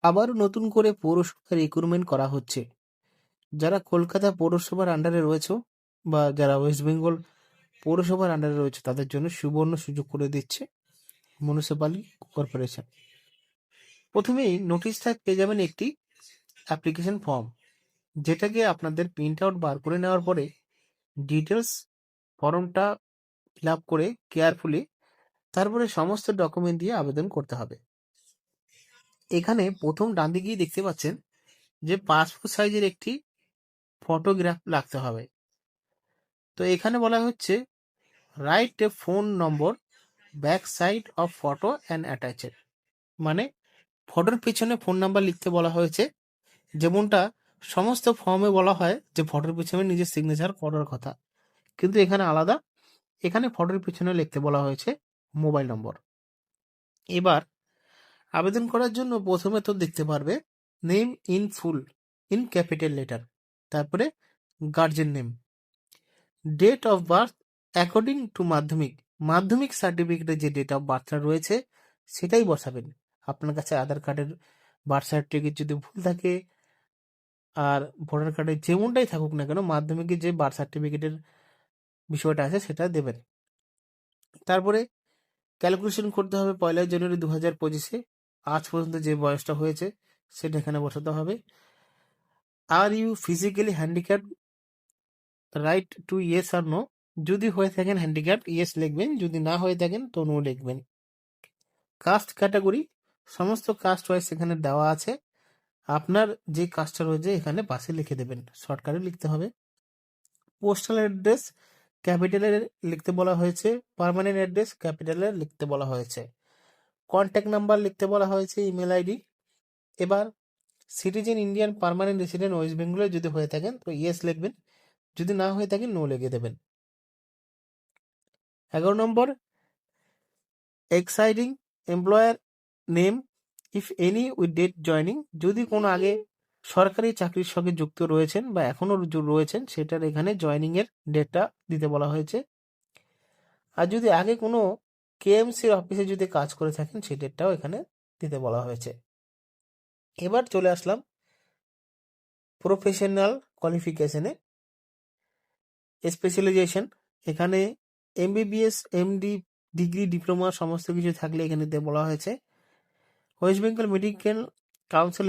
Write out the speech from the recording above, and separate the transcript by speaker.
Speaker 1: আবারও নতুন করে পৌরসভা রিক্রুটমেন্ট করা হচ্ছে। যারা কলকাতা পৌরসভার আন্ডারে রয়েছে বা যারা ওয়েস্ট বেঙ্গল পৌরসভার আন্ডারে রয়েছে তাদের জন্য সুবর্ণ সুযোগ করে দিচ্ছে মিউনিসিপ্যালিটি কর্পোরেশন। প্রথমেই নোটিশটা পেয়ে যাবেন একটি অ্যাপ্লিকেশন ফর্ম, যেটাকে আপনাদের প্রিন্ট আউট বার করে নেওয়ার পরে ডিটেলস ফর্মটা ফিল আপ করে কেয়ারফুলি তারপরে সমস্ত ডকুমেন্ট দিয়ে আবেদন করতে হবে। এখানে প্রথম ডান দিকেই দেখতে পাচ্ছেন যে পাসপোর্ট সাইজের একটি ফটোগ্রাফ লাগতে হবে। তো এখানে বলা হচ্ছে write a phone number back side of photo and attached, মানে ফটোর পিছনে ফোন নাম্বার লিখতে বলা হয়েছে, যেমনটা সমস্ত ফর্মে বলা হয় যে ফটোর পিছনে নিজের সিগনেচার করার কথা, কিন্তু এখানে আলাদা। এখানে ফটোর পিছনে লিখতে বলা হয়েছে মোবাইল নম্বর। এবার আবেদন করার জন্য প্রথমে তো দেখতে পারবে name in full in capital letter, তারপরে guardian name, date of birth according to Madhyamik সার্টিফিকেটে যে ডেট অফ বার্থটা রয়েছে সেটাই বসাবেন। আপনার কাছে আধার কার্ডের বার্থ সার্টিফিকেট যদি ভুল থাকে আর ভোটার কার্ডে যেমনটাই থাকুক না কেন, মাধ্যমিকে যে বার্থ সার্টিফিকেটের বিষয়টা আছে সেটা দেবেন। তারপরে ক্যালকুলেশন করতে হবে 1 জানুয়ারি 2025 আজ পর্যন্ত যে বয়সটা হয়েছে সেটা এখানে বসাতে হবে। Are you physically handicap, right to yes আর নো, যদি হয়ে থাকেন হ্যান্ডিক্যাপ ইয়েস লিখবেন, যদি না হয়ে থাকেন তো নো লিখবেন। কাস্ট ক্যাটাগরি, সমস্ত কাস্ট ওয়াইজ এখানে দেওয়া আছে, আপনার যে কাস্টটা রয়েছে এখানে পাশে লিখে দেবেন, শর্টকাটে লিখতে হবে। পোস্টাল অ্যাড্রেস ক্যাপিটালে লিখতে বলা হয়েছে, পার্মানেন্ট অ্যাড্রেস ক্যাপিটালে লিখতে বলা হয়েছে, কন্ট্যাক্ট নাম্বার লিখতে বলা হয়েছে, ইমেল আইডি। এবার citizen Indian permanent resident West বেঙ্গলে যদি হয়ে থাকেন তো ইয়েস লিখবেন, যদি না হয়ে থাকেন নো লিখে দেবেন। 11 number, existing employer name if any with date joining, যদি কোনো আগে সরকারি চাকরির সঙ্গে যুক্ত রয়েছেন বা এখনো রয়েছেন সেটার এখানে জয়নিং এর ডেটটা দিতে বলা হয়েছে। আর যদি আগে কোনো কেএমসির অফিসে যদি কাজ করে থাকেন সেই ডেটটাও এখানে দিতে বলা হয়েছে। এবার চলে আসলাম প্রফেশনাল কোয়ালিফিকেশনে। স্পেশালাইজেশন, এখানে এমবিবিএস, এমডি, ডিগ্রি, ডিপ্লোমা সমস্ত কিছু থাকলে এখানে দিতে বলা হয়েছে। West Bengal medical council